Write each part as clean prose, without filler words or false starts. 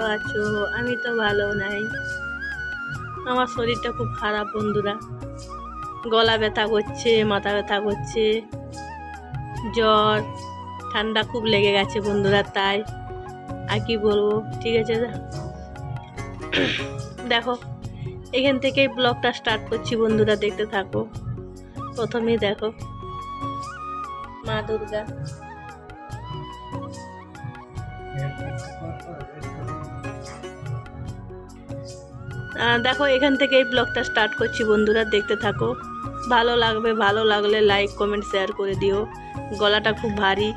ভালো আছো? আমি তো ভালো নাই, আমার শরীরটা খুব খারাপ বন্ধুরা। গলা ব্যথা করছে, মাথা ব্যথা করছে, জ্বর ঠান্ডা খুব লেগে গেছে বন্ধুরা। তাই আর কি বলবো, ঠিক আছে। দেখো এখান থেকেই ব্লগটা স্টার্ট করছি বন্ধুরা, দেখতে থাকো। প্রথমেই দেখো মা দুর্গা। দেখো এখান থেকে এই ব্লগটা স্টার্ট করছি বন্ধুরা, দেখতে থাকো। ভালো লাগবে, ভালো লাগলে লাইক কমেন্ট শেয়ার করে দিও। গলাটা খুব ভারী,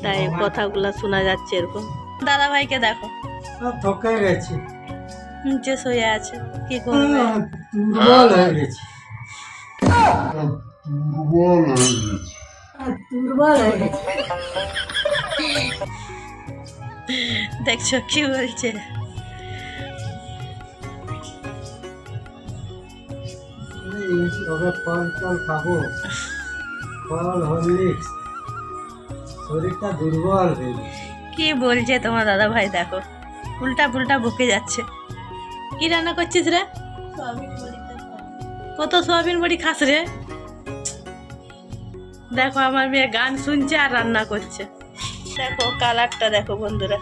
তাই কথাগুলো শোনা যাচ্ছে এরকম। দাদা ভাইকে দেখো থকে গেছে, নিচে শুয়ে আছে, কি করবে? দুর্বল হয়ে গেছে, দেখছো কি বলছে? তবে ফল টল খাবো, ফল হরলিক্স, শরীরটা দুর্বল হয়ে গেছে। কি বলছে তোমার দাদা ভাই? দেখো উল্টা পুল্টা বকে যাচ্ছে। কি রান্না করছিস রে? কত সোয়াবিন বড়ি খাস রে? দেখো আমার মেয়ে গান শুনছে আর রান্না করছে। দেখো কালারটা দেখো বন্ধুরা।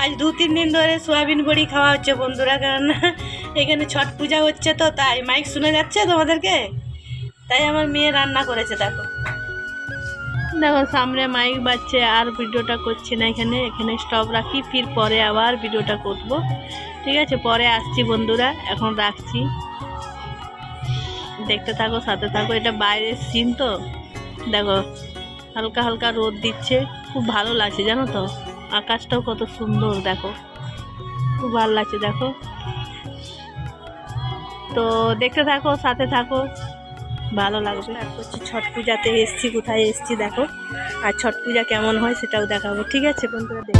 আজ 2-3 দিন ধরে সোয়াবিন বড়ি খাওয়া হচ্ছে বন্ধুরা, কারণ এখানে ছট পূজা হচ্ছে, তো তাই মাইক শোনা যাচ্ছে তোমাদেরকে, তাই আমার মেয়ে রান্না করেছে। দেখো দেখো সামনে মাইক বাজছে, আর ভিডিওটা করছি না, এখানে স্টপ রাখি, ফির পরে আবার ভিডিওটা করবো, ঠিক আছে? পরে আসছি বন্ধুরা, এখন রাখছি, দেখতে থাকো, সাথে থাকো। এটা বাইরের সিন তো, দেখো হালকা হালকা রোদ দিচ্ছে, খুব ভালো লাগছে জানো তো। আকাশটাও কত সুন্দর, দেখো খুব ভালো লাগছে। দেখো তো দেখতে থাকো, সাথে থাকো, ভালো লাগবে। আর করছি ছট পূজাতে এসছি, কোথায় এসছি দেখো, আর ছট পূজা কেমন হয় সেটাও দেখাবো, ঠিক আছে বন্ধুরা?